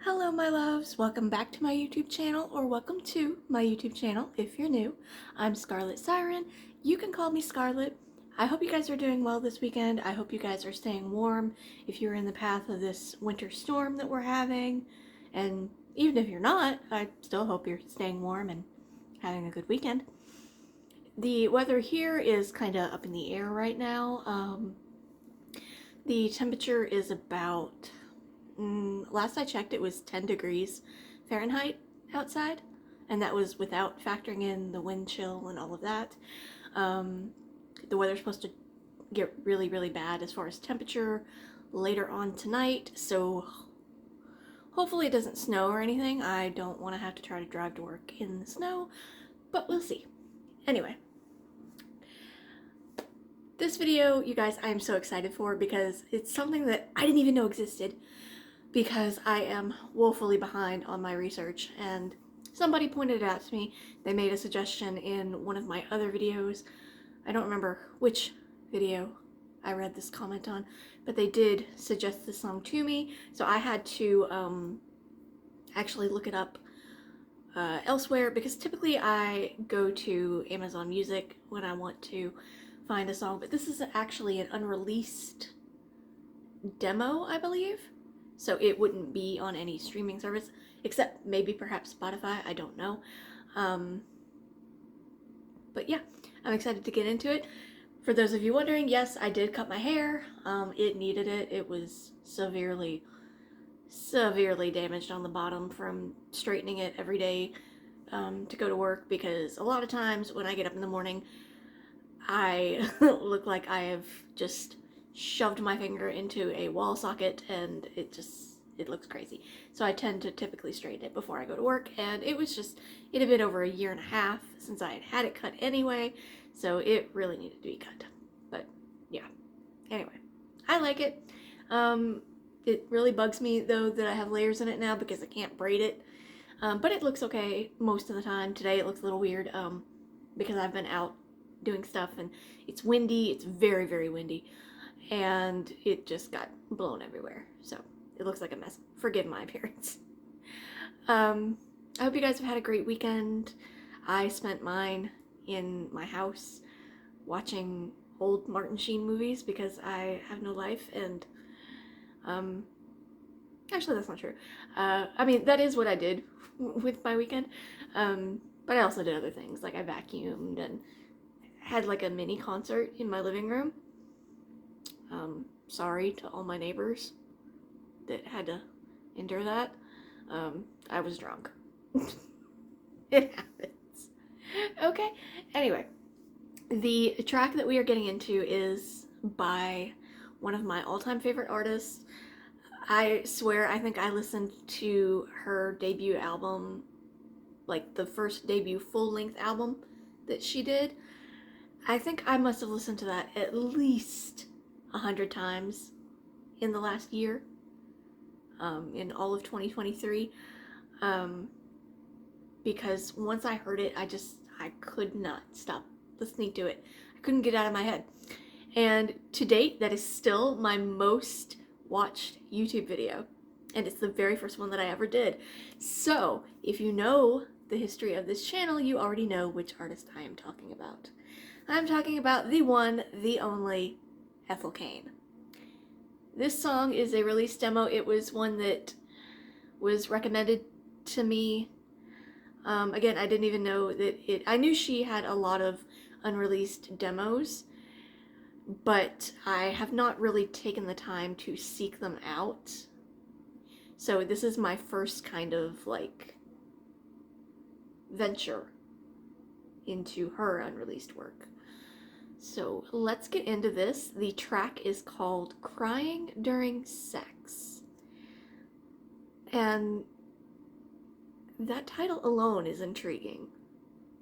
Hello my loves, welcome back to my YouTube channel, or welcome to my YouTube channel if you're new. I'm Scarlet Siren. You can call me Scarlet. I hope you guys are doing well this weekend. I hope you guys are staying warm if you're in the path of this winter storm that we're having. And even if you're not, I still hope you're staying warm and having a good weekend. The weather here is kind of up in the air right now. The temperature is about last I checked, it was 10 degrees Fahrenheit outside, and that was without factoring in the wind chill and all of that. The weather's supposed to get really, really bad as far as temperature later on tonight, so hopefully it doesn't snow or anything. I don't want to have to try to drive to work in the snow, but we'll see. Anyway, this video, you guys, I am so excited for because it's something that I didn't even know existed, because I am woefully behind on my research, and somebody pointed it out to me. They made a suggestion in one of my other videos. I don't remember which video I read this comment on, but they did suggest this song to me, so I had to actually look it up elsewhere, because typically I go to Amazon Music when I want to find a song, but this is actually an unreleased demo, I believe. So it wouldn't be on any streaming service, except maybe perhaps Spotify, I don't know. But yeah, I'm excited to get into it. For those of you wondering, yes, I did cut my hair. It needed it. It was severely damaged on the bottom from straightening it every day to go to work, because a lot of times when I get up in the morning, I look like I have just shoved my finger into a wall socket, and it looks crazy. So I tend to typically straighten it before I go to work, and it had been over a year and a half since I had it cut anyway, so it really needed to be cut. But yeah, anyway, I like it. It really bugs me though that I have layers in it now, because I can't braid it, but it looks okay most of the time. Today it looks a little weird because I've been out doing stuff and it's windy. It's very, very windy, and it just got blown everywhere, so it looks like a mess. Forgive my appearance. I hope you guys have had a great weekend. I spent mine in my house watching old Martin Sheen movies because I have no life, and actually that's not true. I mean, that is what I did with my weekend, but I also did other things, like I vacuumed and had like a mini concert in my living room. Sorry to all my neighbors that had to endure that. I was drunk. It happens. Okay, anyway, the track that we are getting into is by one of my all-time favorite artists. I swear, I think I listened to her debut album, like the first debut full-length album that she did. I think I must have listened to that at least 100 times in the last year, in all of 2023, because once I heard it, I could not stop listening to it. I couldn't get it out of my head. And to date, that is still my most watched YouTube video, and it's the very first one that I ever did. So if you know the history of this channel, you already know which artist I am talking about. I'm talking about the one, the only, Ethel Cain. This song is a release demo. It was one that was recommended to me. Again, I didn't even know that I knew she had a lot of unreleased demos, but I have not really taken the time to seek them out. So this is my first kind of like venture into her unreleased work. So let's get into this. The track is called Crying During Sex, and that title alone is intriguing.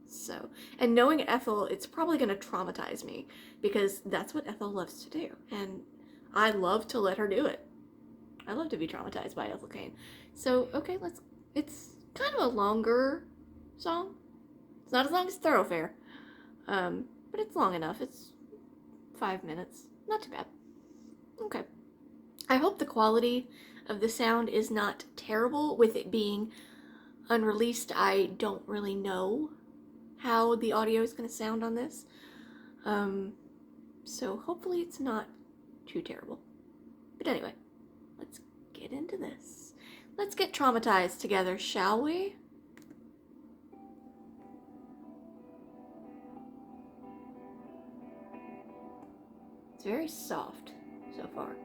So, and knowing Ethel, it's probably going to traumatize me, because that's what Ethel loves to do, and I love to let her do it. I love to be traumatized by Ethel Cain. So, okay, it's kind of a longer song. It's not as long as Thoroughfare, but it's long enough. It's 5 minutes. Not too bad. Okay. I hope the quality of the sound is not terrible. With it being unreleased, I don't really know how the audio is going to sound on this. So hopefully it's not too terrible. But anyway, let's get into this. Let's get traumatized together, shall we? It's very soft so far.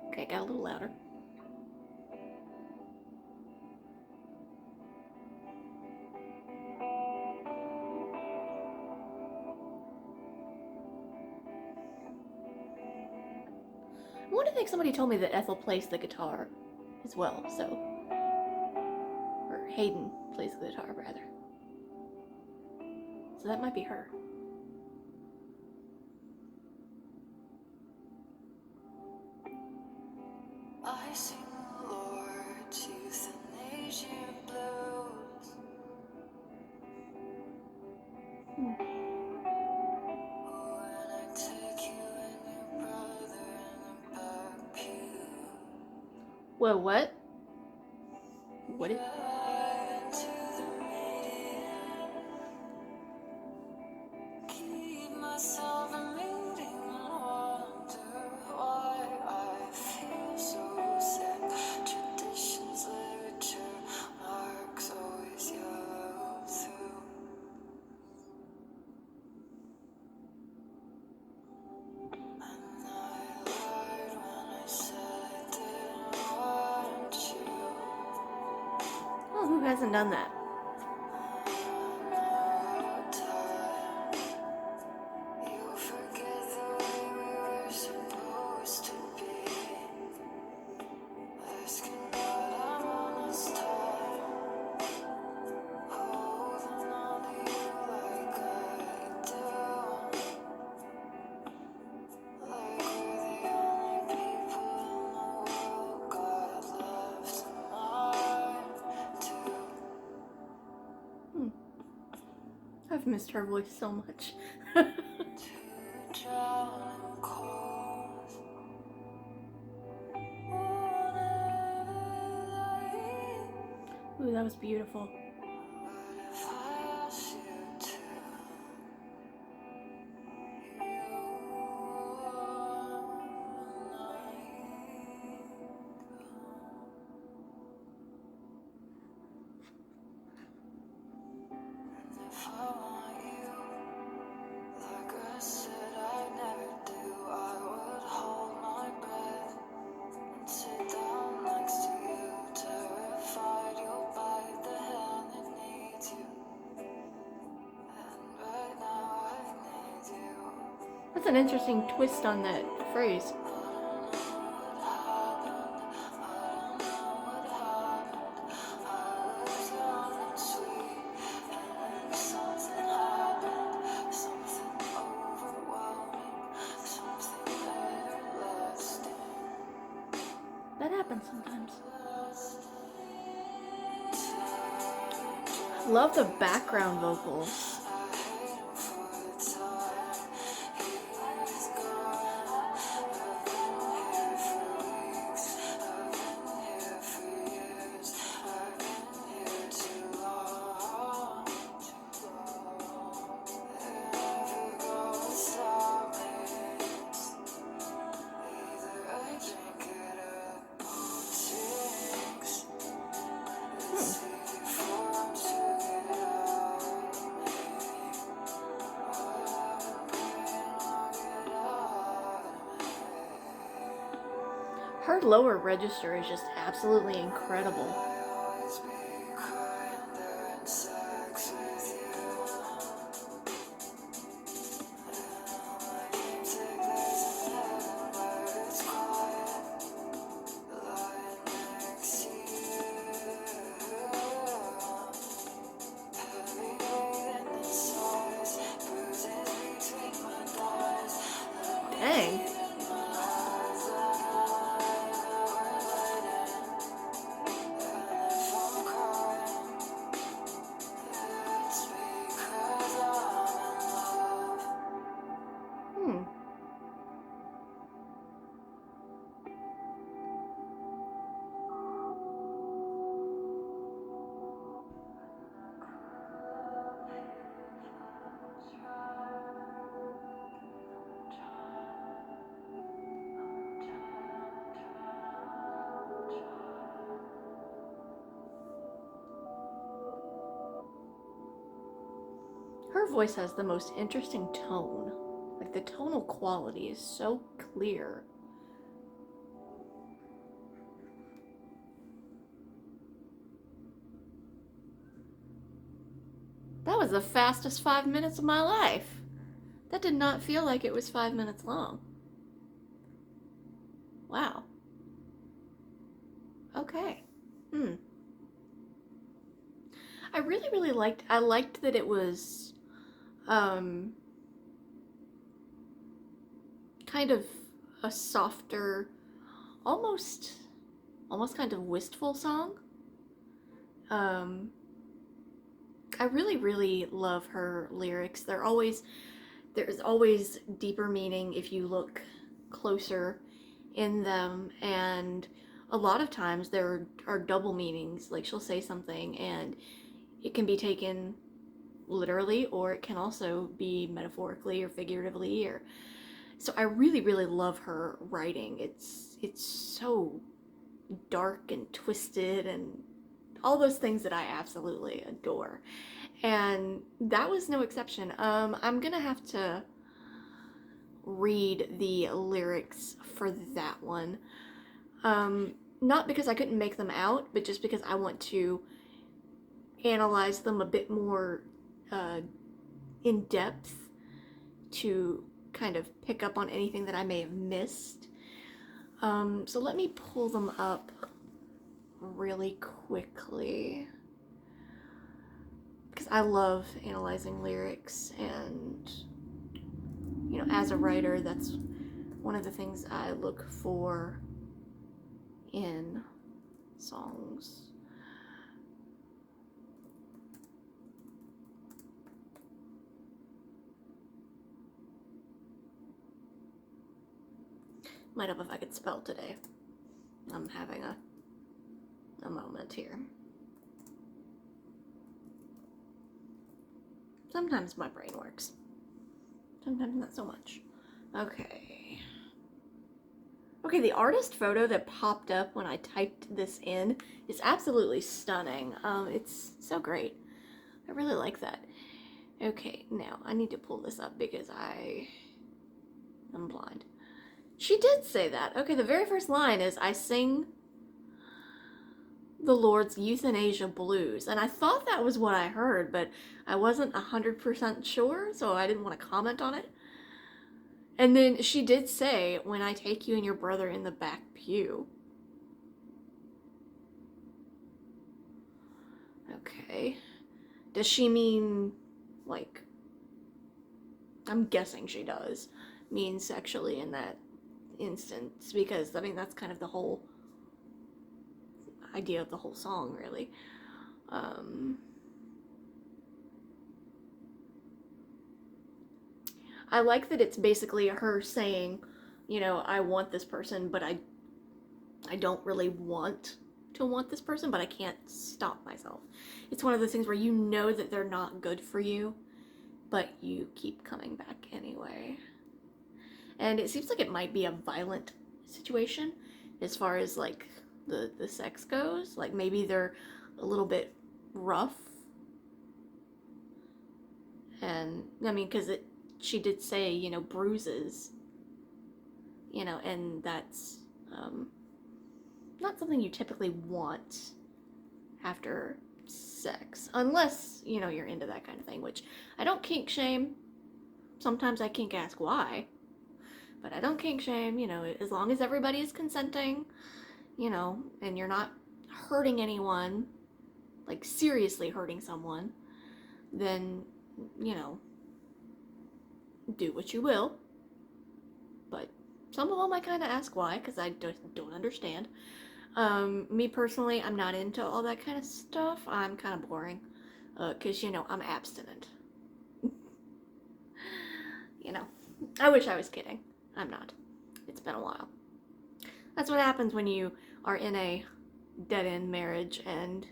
Okay, got a little louder. I wonder if somebody told me that Ethel plays the guitar as well, so. Or Hayden plays the guitar, rather. So that might be her. I sing Lord's euthanasia blues. When I take you and your brother in the back pew. Whoa, what? What is... Into the median. Keep myself from meeting and wonder why I feel so sad. Traditions, literature, marks always yellow through. And I lied when I said I didn't want you. Oh, who hasn't done that? Another time, you forget the way we were supposed to be. Asking what I'm on this time, holding on to you like I do. Like we're the only people in the world God left in mind too. I've missed her voice so much. To drown in cold. Ooh, that was beautiful. But if I ask you to, and if I want you, like I said I never do, I would hold my breath and sit down next to you, terrified you'll bite the hand that needs you. And right now I need you. That's an interesting twist on that phrase. That happens sometimes. I love the background vocals. Her lower register is just absolutely incredible. Dang. Her voice has the most interesting tone. Like, the tonal quality is so clear. That was the fastest 5 minutes of my life. That did not feel like it was 5 minutes long. Wow. Okay. I really liked that it was um kind of a softer, almost kind of wistful song. Um I really love her lyrics. There's always deeper meaning if you look closer in them, and a lot of times there are double meanings. Like, she'll say something and it can be taken literally, or it can also be metaphorically or figuratively. Or so I really love her writing. It's so dark and twisted and all those things that I absolutely adore. And that was no exception. I'm gonna have to read the lyrics for that one. Not because I couldn't make them out, but just because I want to analyze them a bit more uh, in depth to kind of pick up on anything that I may have missed. So let me pull them up really quickly, because I love analyzing lyrics, and as a writer, that's one of the things I look for in songs. Might have if I could spell today. I'm having a moment here. Sometimes my brain works. Sometimes not so much. Okay. Okay, the artist photo that popped up when I typed this in is absolutely stunning. It's so great. I really like that. Okay, now I need to pull this up because I'm blind. She did say that. Okay, the very first line is, I sing the Lord's euthanasia blues. And I thought that was what I heard, but I wasn't 100% sure, so I didn't want to comment on it. And then she did say, when I take you and your brother in the back pew. Okay. Does she mean, like, I'm guessing she does mean sexually in that instance, because, I mean, that's kind of the whole idea of the whole song, really. I like that it's basically her saying, I want this person, but I don't really want to want this person, but I can't stop myself. It's one of those things where you know that they're not good for you, but you keep coming back anyway. And it seems like it might be a violent situation as far as like the sex goes. Like, maybe they're a little bit rough. And I mean, because she did say, bruises, and that's not something you typically want after sex, unless, you're into that kind of thing, which I don't kink shame. Sometimes I kink ask why, but I don't kink shame, as long as everybody is consenting, and you're not hurting anyone, like seriously hurting someone, then, do what you will. But some of them I kind of ask why, because I don't understand. Me personally, I'm not into all that kind of stuff. I'm kind of boring, because, I'm abstinent. I wish I was kidding. I'm not. It's been a while. That's what happens when you are in a dead-end marriage and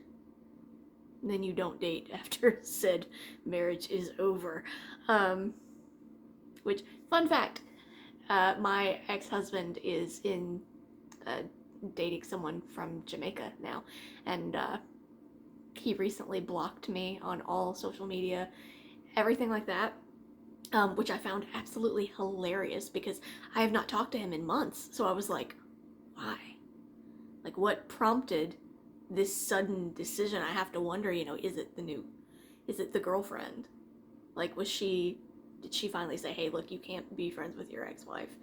then you don't date after said marriage is over. Which, fun fact, my ex-husband is dating someone from Jamaica now, and he recently blocked me on all social media, everything like that, which I found absolutely hilarious because I have not talked to him in months. So I was like, why? Like, what prompted this sudden decision? I have to wonder, is it the girlfriend? Like, did she finally say, hey, look, you can't be friends with your ex-wife?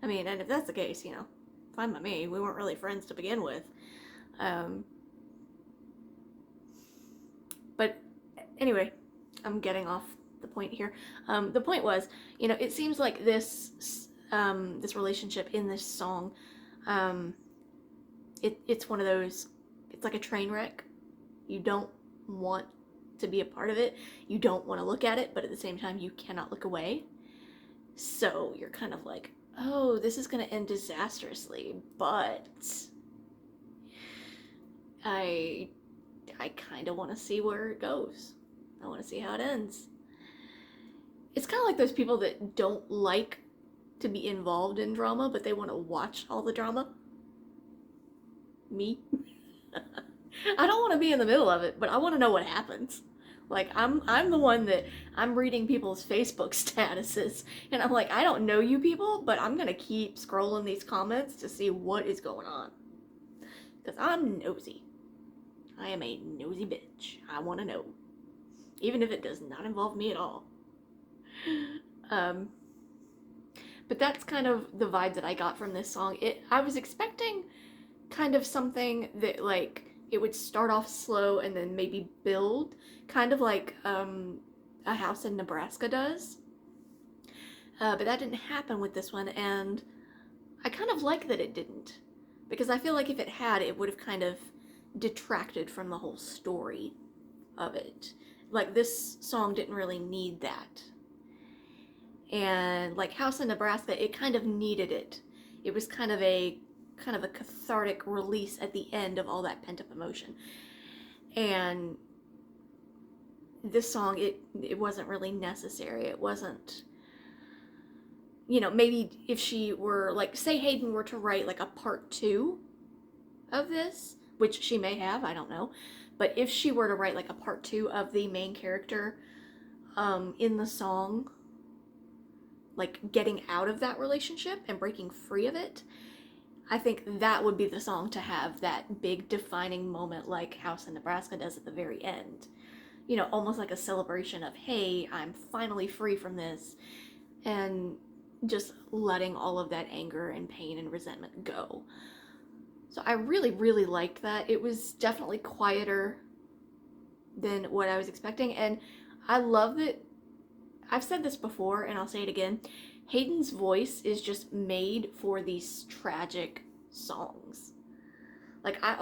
I mean, and if that's the case, fine by me. We weren't really friends to begin with. But anyway, I'm getting off the point here. The point was, it seems like this relationship in this song, it's one of those, it's like a train wreck. You don't want to be a part of it. You don't want to look at it, but at the same time, you cannot look away. So you're kind of like, oh, this is going to end disastrously, but I kind of want to see where it goes. I want to see how it ends. It's kind of like those people that don't like to be involved in drama, but they want to watch all the drama. Me. I don't want to be in the middle of it, but I want to know what happens. Like, I'm the one that I'm reading people's Facebook statuses, and I'm like, I don't know you people, but I'm gonna keep scrolling these comments to see what is going on. Because I'm nosy. I am a nosy bitch. I want to know. Even if it does not involve me at all. But that's kind of the vibe that I got from this song. I was expecting kind of something that, like, it would start off slow and then maybe build, kind of like A House in Nebraska does. But that didn't happen with this one, and I kind of like that it didn't. Because I feel like if it had, it would have kind of detracted from the whole story of it. Like, this song didn't really need that. And like House in Nebraska, it kind of needed it. It was kind of a cathartic release at the end of all that pent-up emotion. And this song, it wasn't really necessary. It wasn't, maybe if she were, like, say Hayden were to write like a part 2 of this, which she may have, I don't know, but if she were to write like a part 2 of the main character in the song, like getting out of that relationship and breaking free of it, I think that would be the song to have that big defining moment like House in Nebraska does at the very end. Almost like a celebration of, hey, I'm finally free from this, and just letting all of that anger and pain and resentment go. So I really, really liked that. It was definitely quieter than what I was expecting, and I love that. I've said this before, and I'll say it again. Hayden's voice is just made for these tragic songs. Like, I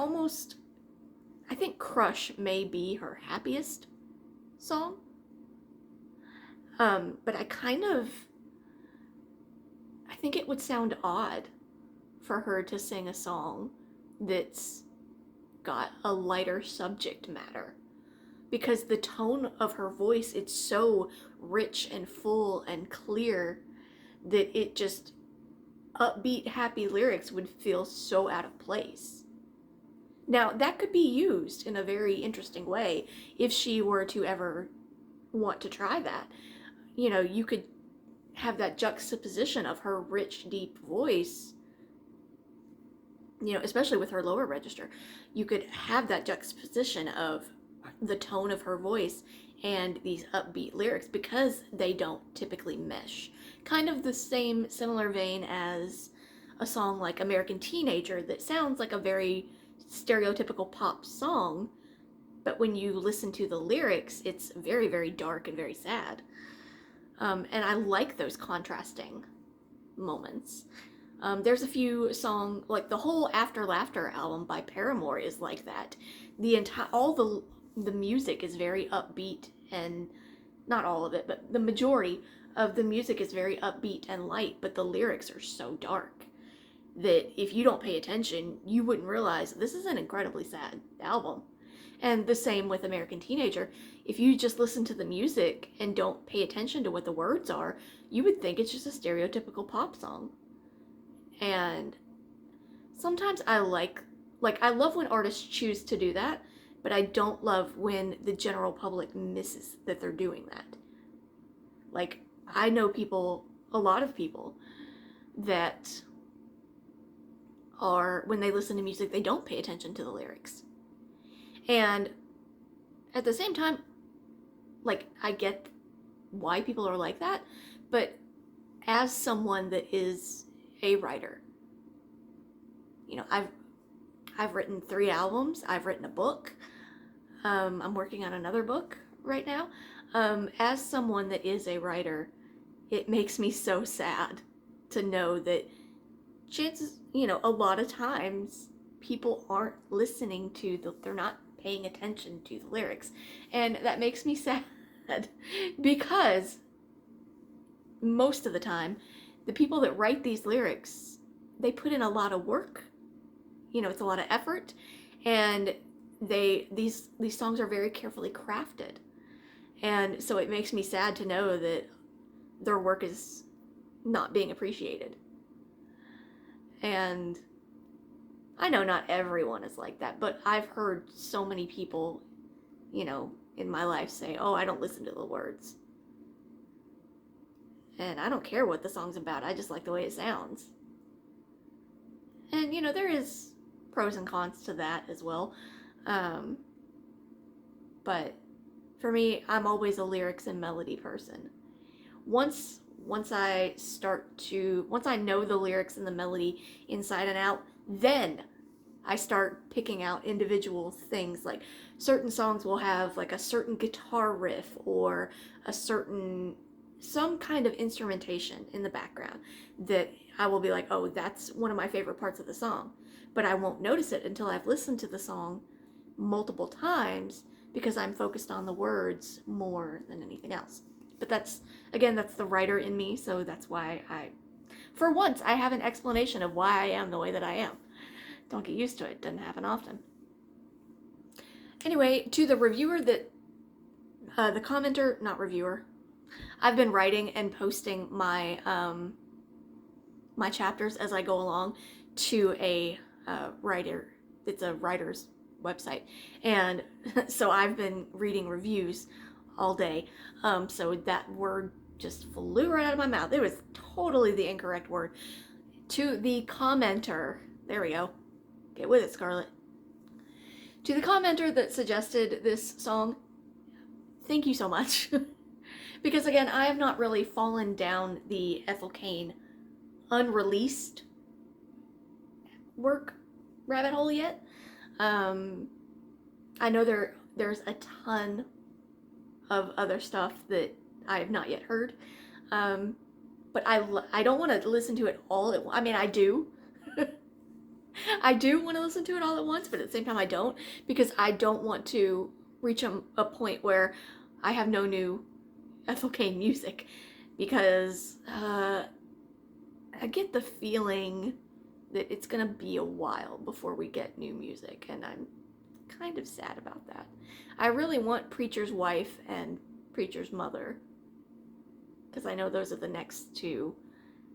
think Crush may be her happiest song. But I think it would sound odd for her to sing a song that's got a lighter subject matter. Because the tone of her voice, it's so rich and full and clear that it just, upbeat, happy lyrics would feel so out of place. Now, that could be used in a very interesting way if she were to ever want to try that. You could have that juxtaposition of her rich, deep voice, especially with her lower register. You could have that juxtaposition of the tone of her voice and these upbeat lyrics, because they don't typically mesh. Kind of the same, similar vein as a song like American Teenager that sounds like a very stereotypical pop song, but when you listen to the lyrics, it's very, very dark and very sad. And I like those contrasting moments. There's a few songs, like the whole After Laughter album by Paramore is like that. The music is very upbeat, and not all of it, but the majority of the music is very upbeat and light, but the lyrics are so dark that if you don't pay attention, you wouldn't realize this is an incredibly sad album. And the same with American Teenager. If you just listen to the music and don't pay attention to what the words are, you would think it's just a stereotypical pop song. And sometimes I love when artists choose to do that, but I don't love when the general public misses that they're doing that. Like, I know people, a lot of people, that are, when they listen to music, they don't pay attention to the lyrics. And at the same time, like, I get why people are like that, but as someone that is a writer, you know, I've written 3 albums, I've written a book, I'm working on another book right now. As someone that is a writer, it makes me so sad to know that chances, you know, a lot of times people aren't listening to they're not paying attention to the lyrics. And that makes me sad because most of the time, the people that write these lyrics, they put in a lot of work. You know, it's a lot of effort, and these songs are very carefully crafted. And so it makes me sad to know that their work is not being appreciated. And I know not everyone is like that, but I've heard so many people, you know, in my life say, "Oh, I don't listen to the words." And I don't care what the song's about, I just like the way it sounds. And, you know, there is pros and cons to that as well. But for me, I'm always a lyrics and melody person. Once once I know the lyrics and the melody inside and out, then I start picking out individual things. Like, certain songs will have like a certain guitar riff or some kind of instrumentation in the background that I will be like, oh, that's one of my favorite parts of the song. But I won't notice it until I've listened to the song multiple times because I'm focused on the words more than anything else. But that's the writer in me, so that's why for once, I have an explanation of why I am the way that I am. Don't get used to it, doesn't happen often. Anyway, to the reviewer the commenter, not reviewer, I've been writing and posting my my chapters as I go along to a writer. It's a writer's website, and so I've been reading reviews all day. So that word just flew right out of my mouth. It was totally the incorrect word. To the commenter, there we go. Get with it, Scarlett. To the commenter that suggested this song, thank you so much. Because again, I have not really fallen down the Ethel Cain unreleased work rabbit hole yet. I know there's a ton of other stuff that I have not yet heard. But I don't want to listen to it all at once. I mean, I do. I do want to listen to it all at once, but at the same time I don't, because I don't want to reach a point where I have no new Ethel Cain music, because I get the feeling that it's gonna be a while before we get new music, and I'm kind of sad about that. I really want Preacher's Wife and Preacher's Mother, because I know those are the next 2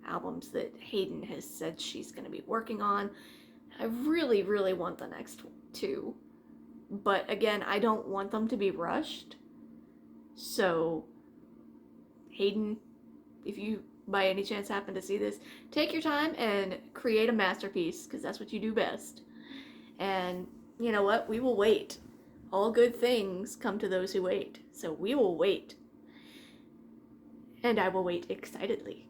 albums that Hayden has said she's going to be working on. I really, really want the next 2. But again, I don't want them to be rushed. So, Hayden, if you by any chance happen to see this, take your time and create a masterpiece, because that's what you do best. And you know what? We will wait. All good things come to those who wait. So we will wait. And I will wait excitedly.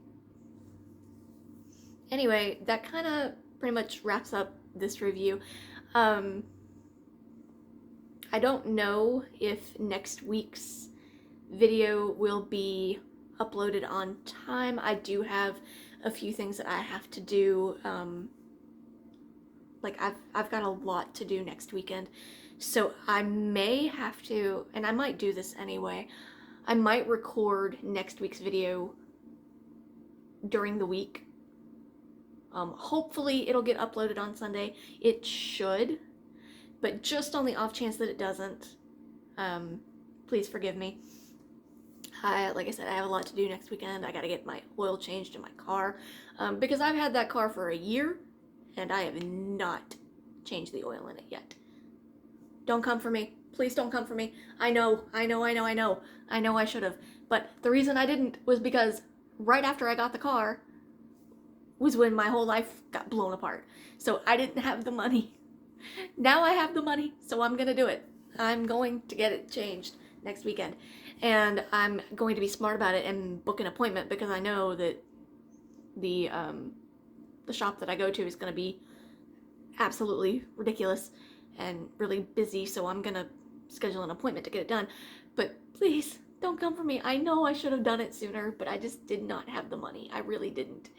Anyway, that kind of pretty much wraps up this review. I don't know if next week's video will be uploaded on time. I do have a few things that I have to do. Like, I've got a lot to do next weekend. So I may have to, and I might do this anyway, I might record next week's video during the week. Hopefully it'll get uploaded on Sunday. It should, but just on the off chance that it doesn't, please forgive me. Like I said, I have a lot to do next weekend. I gotta get my oil changed in my car, because I've had that car for a year, and I have not changed the oil in it yet. Don't come for me. Please don't come for me. I know I should have. But the reason I didn't was because right after I got the car was when my whole life got blown apart. So I didn't have the money. Now I have the money, so I'm gonna do it. I'm going to get it changed next weekend. And I'm going to be smart about it and book an appointment because I know that the shop that I go to is gonna be absolutely ridiculous and really busy, so I'm gonna schedule an appointment to get it done. But please don't come for me. I know I should have done it sooner, but I just did not have the money. I really didn't.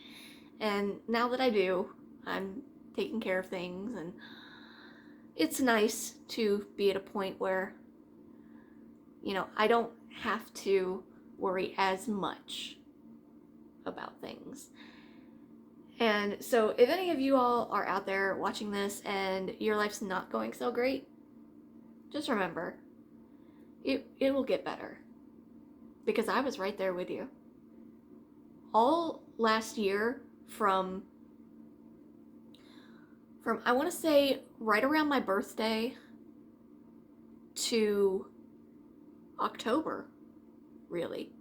And now that I do, I'm taking care of things, and it's nice to be at a point where, you know, I don't have to worry as much about things. And so if any of you all are out there watching this and your life's not going so great, just remember, it will get better. Because I was right there with you. All last year from I want to say right around my birthday to October, really.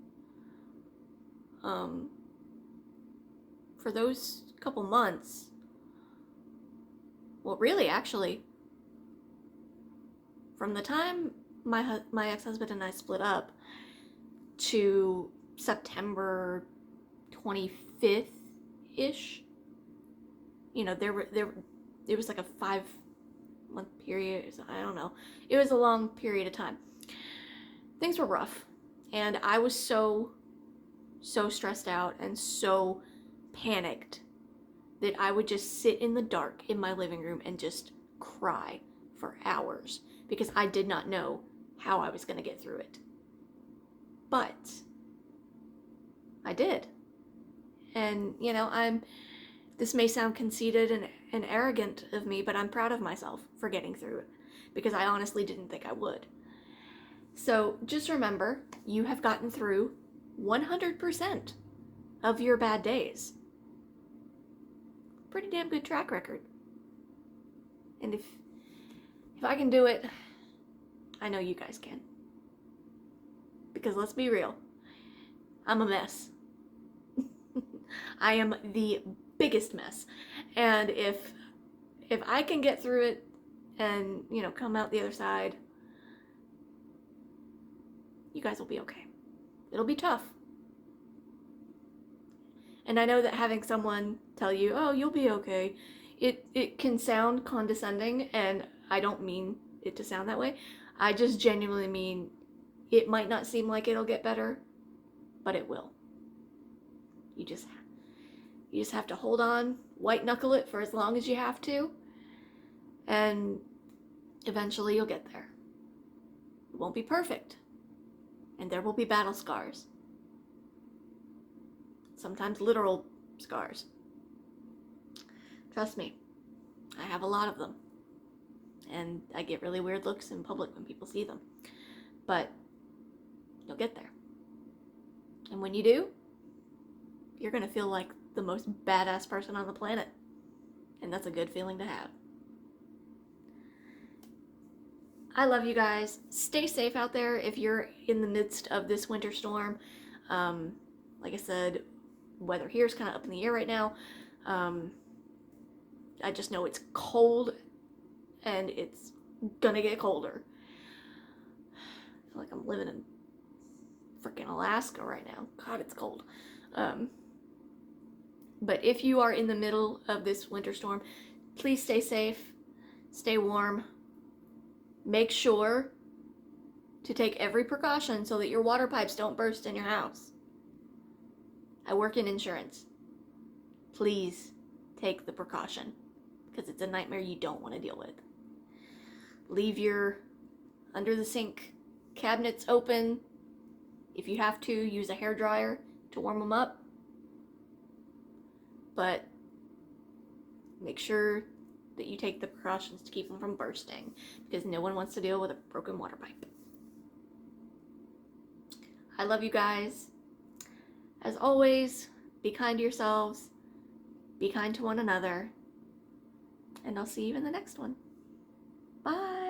For those couple months, well, really, actually, from the time my ex-husband and I split up to September 25th-ish, you know, it was like a 5-month period. I don't know. It was a long period of time. Things were rough, and I was so stressed out and so panicked that I would just sit in the dark in my living room and just cry for hours because I did not know how I was going to get through it. But I did. And, you know, this may sound conceited and arrogant of me, but I'm proud of myself for getting through it because I honestly didn't think I would. So just remember, you have gotten through 100% of your bad days. Pretty damn good track record. And if I can do it, I know you guys can. Because let's be real, I'm a mess. I am the biggest mess. And if I can get through it and, you know, come out the other side, you guys will be okay. It'll be tough. And I know that having someone tell you, oh, you'll be okay, it can sound condescending, and I don't mean it to sound that way. I just genuinely mean it might not seem like it'll get better, but it will. You just have to hold on, white knuckle it for as long as you have to, and eventually you'll get there. It won't be perfect, and there will be battle scars. Sometimes literal scars. Trust me, I have a lot of them, and I get really weird looks in public when people see them, but you'll get there. And when you do, you're gonna feel like the most badass person on the planet, and that's a good feeling to have. I love you guys. Stay safe out there if you're in the midst of this winter storm. Like I said, weather here is kind of up in the air right now. I just know it's cold, and it's gonna get colder. I feel like I'm living in freaking Alaska right now. God, it's cold. But if you are in the middle of this winter storm, please stay safe, stay warm. Make sure to take every precaution so that your water pipes don't burst in your house. I work in insurance. Please take the precaution because it's a nightmare you don't want to deal with. Leave your under the sink cabinets open. If you have to, use a hairdryer to warm them up. But make sure that you take the precautions to keep them from bursting because no one wants to deal with a broken water pipe. I love you guys. As always, be kind to yourselves, be kind to one another, and I'll see you in the next one. Bye.